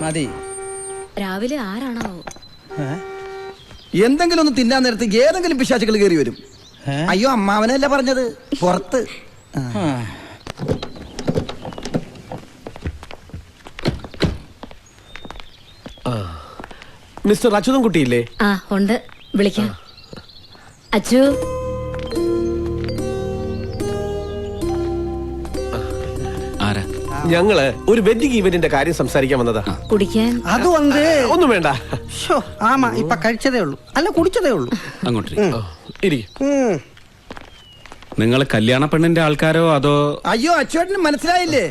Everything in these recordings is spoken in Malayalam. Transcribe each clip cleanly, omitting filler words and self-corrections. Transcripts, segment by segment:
മതി. രാവിലെ ആരാണോ എന്തെങ്കിലും ഒന്ന് തിന്നാൻ നേരത്ത് ഏതെങ്കിലും പിശാചുകൾ കയറി വരും. അയ്യോ, അമ്മാവനല്ല പറഞ്ഞത്, പുറത്ത്. മിസ്റ്റർ അച്യുതൻ കുട്ടിയില്ലേ? ആ ഉണ്ട്, വിളിക്കാം. അച്ചു, ഞങ്ങള് ഒരു വെഡിങ് ഈവന്റിന്റെ കാര്യം സംസാരിക്കാൻ വന്നതാ. കുടിക്കാൻ അത് വന്ന് ഒന്നും വേണ്ട. ആമാ ഇപ്പൊ കഴിച്ചതേ ഉള്ളൂ, അല്ല കുടിച്ചതേ ഉള്ളൂ. അങ്ങോട്ട് ഉം. നിങ്ങൾ കല്യാണ പെണ്ണിന്റെ ആൾക്കാരോ അതോ? അയ്യോ, അച്ചുവേട്ടന് മനസ്സിലായില്ലേ?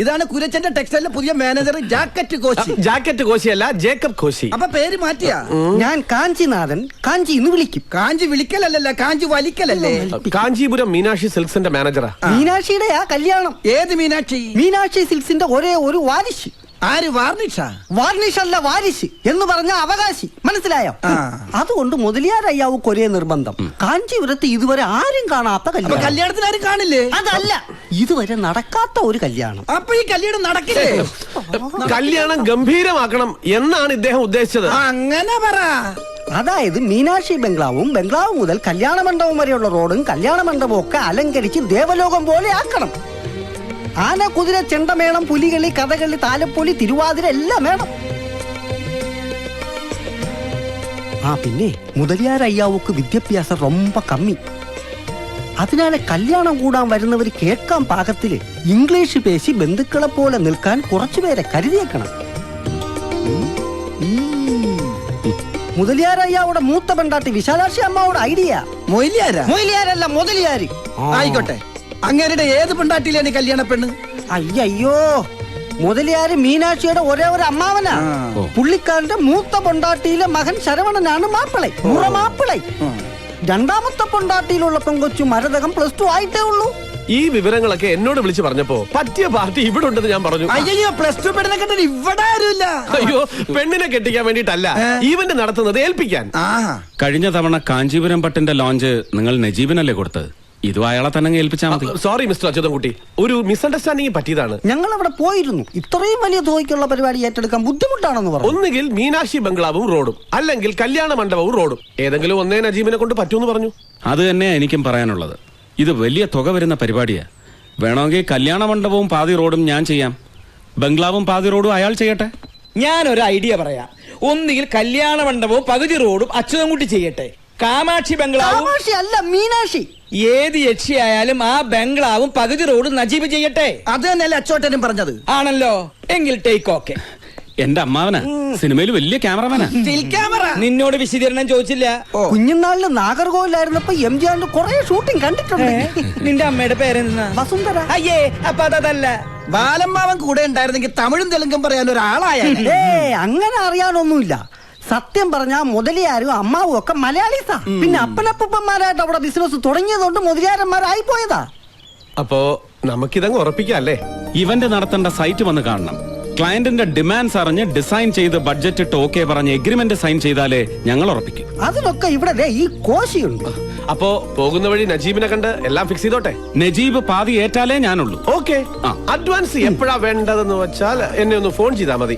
ഇതാണ് കുരച്ചന്റെ ടെക്സ്റ്റൈലിലെ പുതിയ മാനേജർ ജാക്കറ്റ് കോശി. ജാക്കറ്റ് കോശിയല്ല, ജേക്കബ് കോശി. അപ്പൊ പേര് മാറ്റിയാ? ഞാൻ കാഞ്ചിനാഥൻ, കാഞ്ചി എന്ന് വിളിക്കും. കാഞ്ചി വിളിക്കലല്ല, കാഞ്ചി വലിക്കലല്ലേ? കാഞ്ചീപുരം മീനാക്ഷി സിൽക്സിന്റെ മാനേജറാ. മീനാക്ഷിയുടെ ആ കല്യാണം. ഏത് മീനാക്ഷി? മീനാക്ഷി സിൽക്സിന്റെ ഒരേ ഒരു വാരിശ്. ആര്? വാർണിഷ? വാർണിഷ് അല്ല, വാരിശ് എന്ന് പറഞ്ഞ അവകാശി, മനസ്സിലായോ? അതുകൊണ്ട് മുതലിയാരയ്യാവുക്ക് ഒരേ നിർബന്ധം, കാഞ്ചീപുരത്ത് ഇതുവരെ ആരും കാണാത്ത കല്യാണം. കല്യാണത്തിന് ആരും കാണില്ലേ? അതല്ല, ഇതുവരെ നടക്കാത്ത ഒരു കല്യാണം. അപ്പൊ ഈ കല്യാണം നടക്കില്ലേ? കല്യാണം ഗംഭീരമാക്കണം എന്നാണ് ഇദ്ദേഹം ഉദ്ദേശിച്ചത്. അങ്ങനെ പറ. അതായത് മീനാക്ഷി ബംഗ്ലാവും, ബംഗ്ലാവ് മുതൽ കല്യാണ മണ്ഡപം വരെയുള്ള റോഡും കല്യാണ മണ്ഡപവും ഒക്കെ അലങ്കരിച്ച് ദേവലോകം പോലെ ആക്കണം. ആന, കുതിര, ചെണ്ടമേളം, പുലികളി, കഥകളി, താലപ്പൊലി, തിരുവാതിര എല്ലാം വേണം. പിന്നെ മുതലിയാരയ്യാവുക്ക് വിദ്യാഭ്യാസം ரொம்ப കമ്മി. അതിനാലെ കല്യാണം കൂടാൻ വരുന്നവർ കേൾക്കാൻ പാകത്തില് ഇംഗ്ലീഷ് പേശി ബന്ധുക്കളെ പോലെ നിൽക്കാൻ കുറച്ചുപേരെ കരുതിയേക്കണം. മുതലിയാരയ്യാവുടെ മൂത്ത പെണ്ടാട്ടി വിശാലാക്ഷി അമ്മാവുടെ ഐഡിയ. മൊയിലിയാരല്ല, മുതലിയാര്. ആയിക്കോട്ടെ, അങ്ങേരുടെ ഏത് പെണ്ടാട്ടിയിലാണ് കല്യാണ പെണ്ണ്? അയ്യോ, മുതലിയാര് മീനാക്ഷിയുടെ ഒരേ ഒരു അമ്മാവനാ. പുള്ളിക്കാരന്റെ മൂത്ത പൊണ്ടാട്ടിയിലെ മകൻ ശരവണനാണ് മാപ്പിളை, മുറമാപ്പിളை. രണ്ടാമത്തെ പൊണ്ടാട്ടിയിലുള്ള പെങ്കൊച്ചു മരതകം +2 ആയിട്ടേ ഉള്ളൂ. ഈ വിവരങ്ങളൊക്കെ എന്നോട് വിളിച്ചു പറഞ്ഞപ്പോ പറ്റിയ പാർട്ടി ഇവിടെ ഉണ്ടെന്ന് ഞാൻ പറഞ്ഞു. അയ്യോ, +2 പെണ്ണിനെ കെട്ടാൻ ഇവിടെ ആരുമില്ല. അയ്യോ, പെണ്ണിനെ കെട്ടിക്കാൻ വേണ്ടിട്ടല്ല, ഈവന്റ് നടത്തുന്നത് ഏൽപ്പിക്കാൻ. കഴിഞ്ഞ തവണ കാഞ്ചീപുരം പട്ടിന്റെ ലോഞ്ച് നിങ്ങൾ നജീബിനല്ലേ കൊടുത്തത്? ഇതും അയാളെ തന്നെ ഏൽപ്പിച്ചാൽ മതി. സോറി മിസ്റ്റർ അച്യുതൻ കുട്ടി, ഒരു മിസ്അണ്ടർസ്റ്റാൻഡിംഗ് പറ്റിയതാണ്. ഞങ്ങൾ അവിടെ പോയിരുന്നു. ഇത്രയും വലിയ തുകയ്ക്കുള്ള പരിപാടി ഏറ്റെടുക്കാൻ ബുദ്ധിമുട്ടാണെന്ന് പറഞ്ഞു. ഒന്നുകിൽ മീനാക്ഷി ബംഗ്ലാവും റോഡും, അല്ലെങ്കിൽ കല്യാണ മണ്ഡപവും റോഡും, ഏതെങ്കിലും ഒന്നേ നജീബിനെ കൊണ്ട് പറ്റൂന്ന് പറഞ്ഞു. അത് തന്നെ എനിക്കും പറയാനുള്ളത്. ഇത് വലിയ തുക വരുന്ന പരിപാടിയാ. വേണമെങ്കിൽ കല്യാണ മണ്ഡപവും പാതി റോഡും ഞാൻ ചെയ്യാം, ബംഗ്ലാവും പാതി റോഡും അയാൾ ചെയ്യട്ടെ. ഞാനൊരു ഐഡിയ പറയാം. ഒന്നുകിൽ കല്യാണ മണ്ഡപവും പകുതി റോഡും അച്യുതൻകുട്ടി ചെയ്യട്ടെ, കാമാക്ഷി ബംഗ്ലാവും അല്ല മീനാക്ഷി, ഏത് യക്ഷിയായാലും ആ ബംഗ്ലാവും പകുതി റോഡും നജീബ് ചെയ്യട്ടെ. അത് തന്നെയല്ലേ അച്ചോട്ടനും പറഞ്ഞത്? ആണല്ലോ, എങ്കിൽ ടേക്ക് ഓക്കെ. എന്റെ അമ്മാവനാ, സിനിമയിൽ വലിയ ക്യാമറമാനാ. നിന്നോട് വിശദീകരണം ചോദിച്ചില്ല. കുഞ്ഞുനാളില് നാഗർകോവിലായിരുന്നപ്പോ എംജിആറിന്റെ കുറെ ഷൂട്ടിംഗ് കണ്ടിട്ടുണ്ട്. നിന്റെ അമ്മയുടെ പേരെന്താ? വസുന്ധര. അയ്യേ, അപ്പൊ അതല്ല. ബാലമ്മാവൻ കൂടെ ഉണ്ടായിരുന്നെങ്കിൽ തമിഴും തെലുങ്കും പറയാൻ ഒരാളായ. അങ്ങനെ അറിയാനൊന്നുമില്ല. സത്യം പറഞ്ഞാ മുതലിയാരും അമ്മാവും ഒക്കെ മലയാളീസാ. പിന്നെ അപ്പനപ്പന്മാരായിട്ട് അവിടെ ബിസിനസ് തുടങ്ങിയതുകൊണ്ട് മുതലിയാരന്മാരായി പോയതാ. അപ്പോ നമുക്കിതങ്ങ് ഉറപ്പിക്കാം അല്ലേ? ഇവന്റ് നടത്തേണ്ട സൈറ്റ് വന്ന് കാണണം. ക്ലയന്റിന്റെ ഡിമാൻഡ്സ് അറിഞ്ഞ് ഡിസൈൻ ചെയ്ത് ബഡ്ജറ്റ് ഇട്ട് ഓക്കെ പറഞ്ഞ് എഗ്രിമെന്റ് സൈൻ ചെയ്താലേ ഞങ്ങൾ ഉറപ്പിക്കും. അതിനൊക്കെ ഇവിടെ ഈ കോശിയുണ്ട്. അപ്പോ പോകുന്ന വഴി നജീബിനെ കണ്ട് എല്ലാം ഫിക്സ് ചെയ്തോട്ടെ. നജീബ് പാതി ഏറ്റാലേ ഞാനുള്ളൂ. ഓക്കെ, അഡ്വാൻസ് എപ്പോഴാ വേണ്ടതെന്ന് വെച്ചാൽ എന്നെ ഒന്ന് ഫോൺ ചെയ്താൽ മതി.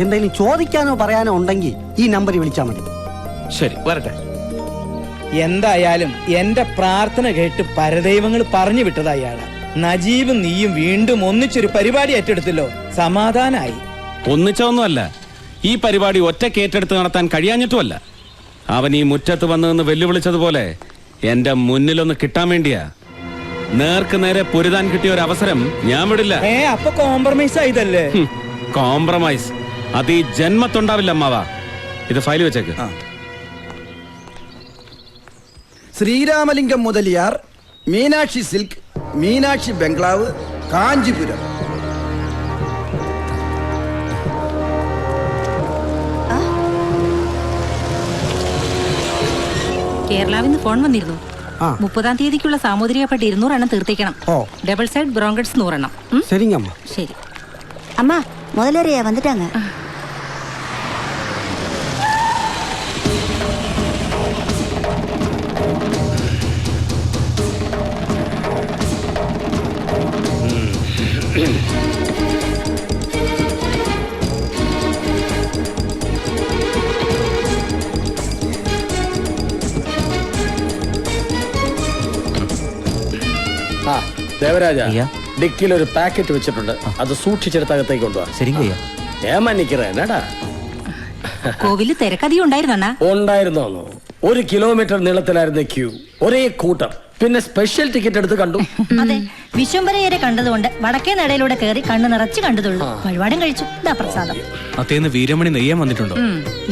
എന്തെങ്കിലും ചോദിക്കാനോ പറയാനോ ഉണ്ടെങ്കിൽ ഈ നമ്പറിൽ വിളിച്ചാൽ മതി. ശരി, വരട്ടെ. എന്തായാലും എന്റെ പ്രാർത്ഥന കേട്ട് പരദൈവങ്ങൾ പറഞ്ഞു വിട്ടത് അയാളാ. നജീബും നീയും വീണ്ടും ഒന്നിച്ചൊരു പരിപാടി ഏറ്റെടുത്തല്ലോ, സമാധാനായി. ഒന്നിച്ചൊന്നുമല്ല, ഈ പരിപാടി ഒറ്റയ്ക്ക് ഏറ്റെടുത്ത് നടത്താൻ കഴിയാഞ്ഞിട്ടുമല്ല. അവൻ ഈ മുറ്റത്ത് വന്നു വെല്ലുവിളിച്ചതുപോലെ എന്റെ മുന്നിലൊന്ന് കിട്ടാൻ വേണ്ടിയാ. നേർക്ക് നേരെ പൊരുതാൻ കിട്ടിയ ഒരു അവസരം ഞാൻ വിടില്ല. അപ്പൊ കോംപ്രമൈസ് ആയതല്ലേ? കോംപ്രമൈസ് അത് ഈ ജന്മത്തുണ്ടാവില്ല അമ്മാവാ. ഇത് ഫയൽ വെച്ചേക്ക്. ശ്രീരാമലിംഗം മുതലിയാർ, മീനാക്ഷി സിൽക്ക്, മീനാക്ഷി ബംഗ്ലാവ്, കാഞ്ചീപുരം. കേരളാവിന്ന് ഫോൺ വന്നിരുന്നു. 30-ാം തീയതിക്കുള്ള സാമൂതിരിക പട്ട് 200 എണ്ണം തീർത്തേക്കണം. ഡബിൾ സൈഡ് ബ്രോങ്കഡ്സ് 100 എണ്ണം. ശരിങ്ങമ്മ. ശരി அம்மா முதலரையா வந்துட்டாங்க. ദേവരാജ ഡിക്കിൽ ഒരു പാക്കറ്റ് വെച്ചിട്ടുണ്ട്, അത് സൂക്ഷിച്ചെടുത്തകത്തേക്ക് കൊണ്ടുപോവാ. ശരിങ്കയ്യ. ഏമാ നിக்கிறேன் എന്നടാ. കോവില് തിരക്കധികം ഉണ്ടായിരുന്നണ്ണ? ഉണ്ടായിരുന്നോ? 1 കിലോമീറ്റർ നീളത്തിലായിരുന്നു ക്യൂ, ഒരേ കൂട്ടം. പിന്നെ സ്പെഷ്യൽ ടിക്കറ്റ് എടുത്ത് കണ്ടു. അതെ, വിശ്വംഭരയരെ കണ്ടതുകൊണ്ട് വടക്കേ നടയിലൂടെ കയറി കണ്ണ് നിറച്ച് കണ്ടതുള്ളൂ. വഴിപാടും കഴിച്ചു. ഇതാ പ്രസാദം. അത്തേന്ന് വീരമണി നെയ്യാൻ വന്നിട്ടുണ്ടോ?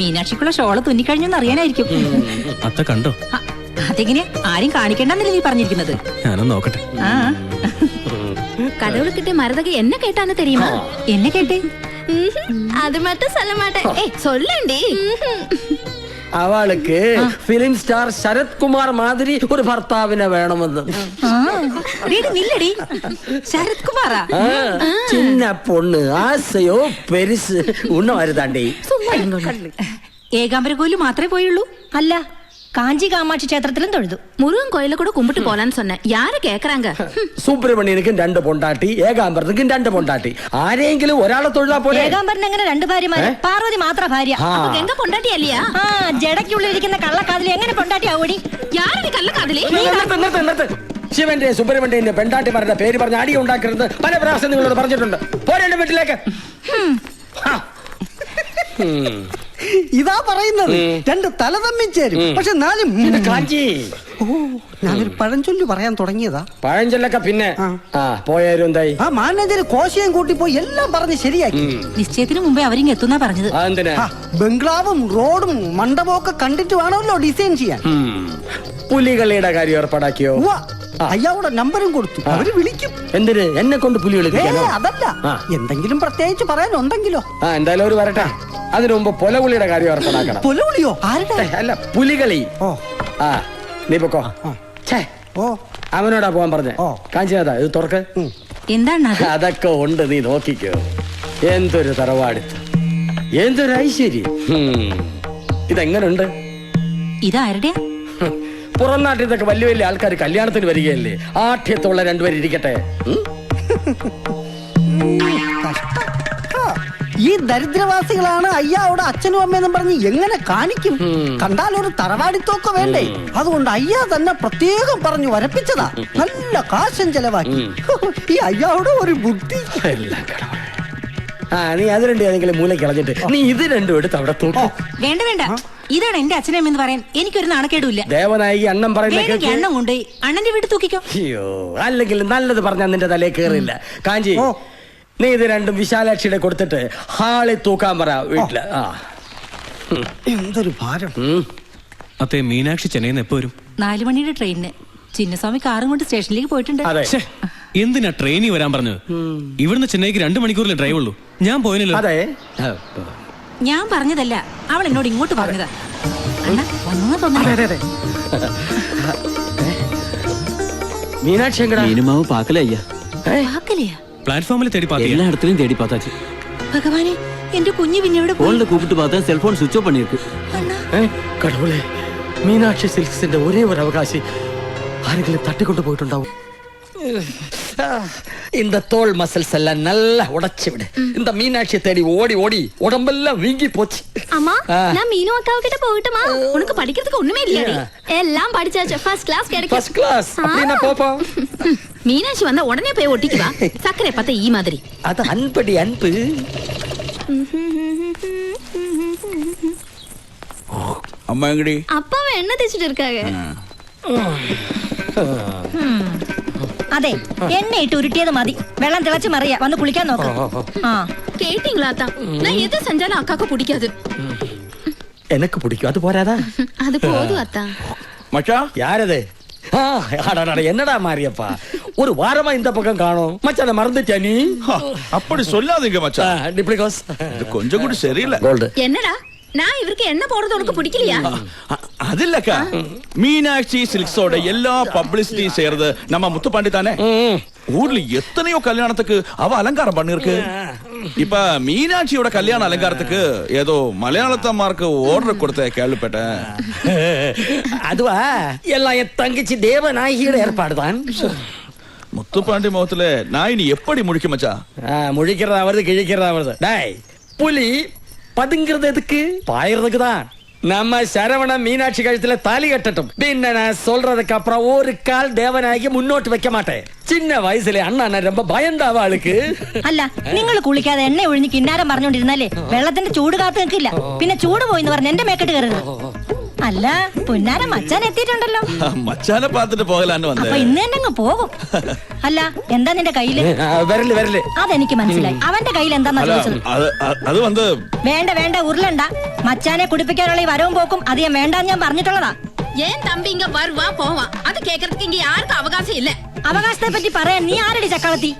മീനാക്ഷിക്കുള്ള ഷോള് തുന്നിക്കഴിഞ്ഞെന്ന് അറിയാനായിരിക്കും. അത്ത കണ്ടോ? അതെങ്ങനെയാ? ആരും കാണിക്കണ്ടെന്നല്ലേ നീ പറഞ്ഞിരിക്കുന്നത്? ഞാനൊന്ന് നോക്കട്ടെ. ആ கடவுளுக்கிட்ட மரதகை என்ன கேட்டான்னு தெரியுமா? എന്നെ കേട്ടേ? அது மட்டும் சொல்ல மாட்டேன். ஏய் சொல்லண்டி. അവൾക്ക് ഫിലിം സ്റ്റാർ ശരത് കുമാർ മാതിരി ഒരു ഭർത്താവിനെ വേണമെന്ന്. നില്ലടി, ശരത് കുമാറാ? ചിന്ന പൊണ്ണ് ആസയോ പെരിസ് ഉണ്ണ വരുതാണ്ടി. ഏകാംബര കോയില് മാത്രമേ പോയുള്ളൂ? അല്ല, കാഞ്ചി കാമാക്ഷി ക്ഷേത്രത്തിലും തൊഴുതു. முருகன் கோயில கூட கும்பிட்டு போலான்னு சொன்னேன். யாரு கேக்குறாங்க? സുബ്രഹ്മണ്യനിക്കും 2 പൊണ്ടാട്ടി, ഏകാംബരത്തിനും 2 പൊണ്ടാട്ടി. ആരെങ്കിലും ഒരാളെ തൊഴിലാ പോലെ. ഏകാംബരൻ എങ്ങനെ 2 ഭാര്യമാര്? പാർവതി മാത്ര ഭാര്യ. எங்க பொண்டாட்டி இல்லையா? ആ ജടയ്ക്കുള്ളിരിക്കുന്ന കള്ളക്കാതിലി എങ്ങനെ പൊണ്ടാട്ടി ആവൂടി? யாரு கள்ளக்காதலி? ശിവന്റെ സുബ്രഹ്മണ്യന്റെ പെണ്ടാട്ടിമാരുടെ പേര് പറഞ്ഞ് അടി ഉണ്ടാക്കരുത് പല പ്രാവശ്യം നിങ്ങളോട് പറഞ്ഞിട്ടുണ്ട്. പോരേണ്ട വീട്ടിലേക്ക്. ഇതാ പറയുന്നത്, 2 തല തമ്മിൽ ചേരും, പക്ഷെ 4 കാഞ്ചി. ഓ, ഞാനൊരു പഴഞ്ചൊല്ലി പറയാൻ തുടങ്ങിയതാ. പഴഞ്ചൊല്ലൊക്കെ പിന്നെ പോയാലും എന്തായി? ആ മാനേജർ കോശയും കൂട്ടി പോയി എല്ലാം പറഞ്ഞ് ശരിയാക്കി. നിശ്ചയത്തിന് മുമ്പേ അവരിങ്ങ് എത്തുന്നാ പറഞ്ഞത്. ബംഗ്ലാവും റോഡും മണ്ഡപവും ഒക്കെ കണ്ടിട്ട് വേണമല്ലോ ഡിസൈൻ ചെയ്യാൻ. പുലികളിയുടെ കാര്യം ഏർപ്പാടാക്കിയോ? അയാളുടെ നമ്പറും കൊടുത്തു, അവര് വിളിക്കും. എന്തിന്? എന്നെ കൊണ്ട് പുലി കളിപ്പിക്കാനോ? അതല്ല, എന്തെങ്കിലും പ്രത്യേകിച്ച് പറയാനുണ്ടെങ്കിലോ. എന്തായാലും ഒരു വരട്ടെ. അതിനു മുമ്പ് പൊലകുളിയുടെ കാര്യം ഏർപ്പാടാക്കണം. പൊലവിളിയോ? ആരുടെ? അല്ല, പുലികളി. നീ പൊക്കോ. അവനോടാ പോവാൻ പറഞ്ഞേ. കാഞ്ചിനാഥ, ഇത് തുറക്ക്. എന്താണ് അതൊക്കെ ഉണ്ട്, നീ നോക്കിക്കോ. എന്തൊരു തറവാടിത്ത്, എന്തൊരു ഐശ്വര്യം. ഇതെങ്ങനുണ്ട്? ഇതാരുടെയാ? പുറം നാട്ടിൽ നിന്നൊക്കെ വലിയ വലിയ ആൾക്കാർ കല്യാണത്തിന് വരികയല്ലേ. ആഠ്യത്തുള്ള 2 പേര് ഇരിക്കട്ടെ. ഈ ദരിദ്രവാസികളാണ് അയ്യാവിടെ അച്ഛനും അമ്മയെന്നും പറഞ്ഞ് എങ്ങനെ കാണിക്കും? കണ്ടാൽ ഒരു തറവാടിത്തോക്കെ വേണ്ടേ? അതുകൊണ്ട് അയ്യ തന്നെ പ്രത്യേകം പറഞ്ഞു വരപ്പിച്ചതാ. നല്ല കാശം ചെലവാക്കി. ഈ അയ്യാവിടെ ഒരു ബുദ്ധി. നീ അത് 2 ഏതെങ്കിലും മൂലം കളഞ്ഞിട്ട് നീ ഇത് 2 എടുത്ത് അവിടെ തൂക്കും. വേണ്ട വേണ്ട, ഇതാണ് എന്റെ അച്ഛനമ്മ പറയാൻ എനിക്കൊരു നാണക്കേടുമില്ല. ദേവനായി അണ്ണം പറയുന്ന എണ്ണം കൊണ്ടുപോയി അണ്ണന്റെ വീട്ടിൽ തൂക്കിക്കോ. അയ്യോ, അല്ലെങ്കിൽ നല്ലത് പറഞ്ഞാൽ നിന്റെ തലേ കേറില്ല. കാഞ്ചി, നീ ഇത് 2 വിശാലാക്ഷിയുടെ കൊടുത്തിട്ട് ഹാളിൽ തൂക്കാൻ പറ വീട്ടില്. എന്തൊരു ഭാരം. അത്തേ മീനാക്ഷി ചെന്നൈന്ന് എപ്പോ വരും? 4 മണിയുടെ ട്രെയിനിന്. ചിന്നസ്വാമി കാറും കൊണ്ട് സ്റ്റേഷനിലേക്ക് പോയിട്ടുണ്ട്. എന്തിനാ ട്രെയിനിൽ വരാൻ പറഞ്ഞത്? ഇവിടുന്ന് ചെന്നൈക്ക് 2 മണിക്കൂറിലെ ഡ്രൈവ് ഉള്ളൂ. ഞാൻ പോയില്ലല്ലോ. അതെ, ഞാൻ പറഞ്ഞതല്ല, അവൾ എന്നോട് ഇങ്ങോട്ട് പറഞ്ഞതാ. അണ്ണ തോന്നുന്നു. മീനാക്ഷി മീനുമാവ് പാക്കലയ്യ. പ്ലാറ്റ്ഫോമിൽ തേടി പാത്തി, എല്ലായിടത്തിലും തേടി പാത്താச்சு. ഭഗവാനെ, എന്റെ കുഞ്ഞു പിന്നെ എവിടെ പോയി? ഫോണിൽ കൂപ്പിട്ട് പാത്താ സെൽഫോൺ സ്വിച്ച് ഓഫ് பண்ணிருக்கு. കടവുളെ, മീനാക്ഷി സിൽക്സിന്റെ ഒരേ ഒരു അവകാശി ആരെങ്കിലും തട്ടിക്കൊണ്ടു പോയിട്ടുണ്ടാവും. இந்த தோல் மசில்ஸ் எல்லாம் நல்லா உடைச்சு விடு. இந்த மீனாட்சி தேடி ஓடி ஓடி உடம்பெல்லாம் வீங்கி போச்சு. அம்மா, நான் மீனு அக்காவு கிட்ட போகட்டுமா? உனக்கு படிக்கிறதுக்கு ஒண்ணுமே இல்லையாடி? எல்லாம் படிச்சாச்சு. ஃபர்ஸ்ட் கிளாஸ் கிடைக்கும். ஃபர்ஸ்ட் கிளாஸ் அப்படினா போப்போம். மீனாட்சி வந்தா உடனே போய் ஒட்டிக்குவா. சக்கரை பார்த்தா ஈ மாதிரி. அது அன்படி அன்பு. அம்மா எங்கடி? அப்பாவை என்ன தேய்ச்சிட்டு இருக்காங்க? അതെ, എണ്ണ ഇട്ട് ഉരുട്ടിയത് മതി. വെള്ളം തിളച്ച് മറിയ, വന്ന് കുളിക്കാൻ നോക്കാം. கேட்டீங்களா அத்தா? நான் எது செஞ்சாலும் அக்காக்கு பிடிக்காது. எனக்கு பிடிக்கும், அது போறாதா? அது போதும் அத்தா. மச்சா, யாரது? என்னடா மாரியப்பா, ஒரு வாரமா இந்த பக்கம் காணோம். மச்சான மறந்துட்டியா நீ? அப்படி சொல்லாதீங்க மச்சான். டிப்ளிகோஸ் இது கொஞ்சம் கூட சரியில்லை. கோல்டு. என்னடா, நான் இவருக்கு என்ன போடுறது உனக்கு பிடிக்கலையா? அது இல்லக்கா, மீனாட்சி சில்க்ஸோட எல்லா பப்ளிசிட்டி செய்யறது நம்ம முத்துப்பாண்டி தானே. ஊர்ல எத்தனையோ கல்யாணத்துக்கு அவ அலங்காரம் பண்ணிருக்கு. இப்ப மீனாட்சியோட கல்யாண அலங்காரத்துக்கு ஏதோ மலையாளத்தம்மாருக்கு ஆர்டர் கொடுத்த கேள்விப்பட்டேன். அதுவா, எல்லாம் என் தங்கச்சி தேவநாயகியோட ஏற்பாடுதான். முத்துப்பாண்டி முகத்துல நான் இனி எப்படி முழிக்க மச்சா? முழிக்கிறதா வருது, கிழிக்கிறதா வருது. டாய், புலி பதுங்கிறது எதுக்கு? பாயறதுக்கு தான். நம்ம சரவணன் மீனாட்சி கழுத்துல தாலி கட்டட்டும் பின்ன நான் சொல்றதுக்கு அப்புறம் ஒரு கால் தேவனாகி முன்னோட்டு வைக்க மாட்டேன் சின்ன വയസ്സിലെ അണ്ണ ரொம்ப பயந்தாവ ആൾക്ക് അല്ല നിങ്ങൾ കുളിക്കാതെ എണ്ണ ഒഴിഞ്ഞ് കിന്നാരം പറഞ്ഞോണ്ടിരുന്നാലേ വെള്ളത്തിന്റെ ചൂട് കാത്തു നിൽക്കില്ല പിന്നെ ചൂട് പോയിന്ന് പറഞ്ഞ് എന്റെ മേക്കെട്ട് കയറരുത് അല്ല പുന്നാരം മച്ചാൻ എത്തിയിട്ടുണ്ടല്ലോ മച്ചാനെ പാത്തിട്ട് പോകലാന്ന് വന്നേ അപ്പൊ ഇന്ന് തന്നെ അങ്ങ് പോകും അല്ല എന്താ നിന്റെ കയ്യില് വരല് അതെനിക്ക് മനസ്സിലായി അവന്റെ കയ്യിൽ എന്താന്നാ ചോദിച്ചത് അത് വന്ന് വേണ്ട ഉരുളണ്ട മച്ചാനെ കുടിപ്പിക്കാനുള്ള ഈ വരവും പോക്കും അത് ഞാൻ വേണ്ടാന്ന് ഞാൻ പറഞ്ഞിട്ടുള്ളതാ ஏன் தம்பி இங்க வருவா போவான் அது கேக்குறதுக்கு இங்க யாருக்கும் அவகாசம் இல்ல അവകാശത്തെ പറ്റി പറയാൻ നീ ആരടി ചക്കളത്തി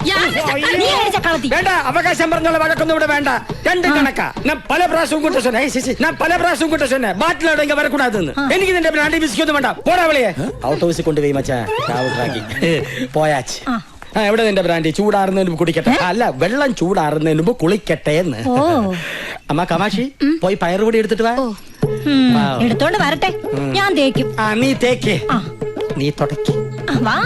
നീ ആരടി ചക്കളത്തി വേണ്ട അവകാശം പറഞ്ഞുള്ള വഴക്കൊന്നും ഇവിടെ വേണ്ട രണ്ട് കണക്കാ ഞാൻ പല പ്രാവശ്യവും കൂട്ട சொன்னே ഞാൻ പല പ്രാവശ്യവും കൂട്ട சொன்னே ബാറ്റിലോടെ ഇങ്ങ വരക്കൂടാതെന്ന് എനിക്ക് നിന്റെ ബ്രാൻഡി ബിസ്ക്കൊന്നും വേണ്ട പോടാ വിളിയെ ഔട്ട് ഹൗസിൽ കൊണ്ടുപോയി മച്ചാ രാവുണ്ടാക്കി പോയാച്ച് എവിടെ നിന്റെ ബ്രാൻഡി ചൂടാറുന്നതിന് മുമ്പ് കുടിക്കട്ടെ അല്ല വെള്ളം ചൂടാറുന്നതിന് മുമ്പ് കുളിക്കട്ടെ എന്ന് അമ്മ കമാഷി പോയി പയറുപൊടി എടുത്തിട്ട് വാ എടുത്തോണ്ട് വരട്ടെ ഞാൻ തേക്കും നീ തേക്ക് നീ തുടയ്ക്ക് വാ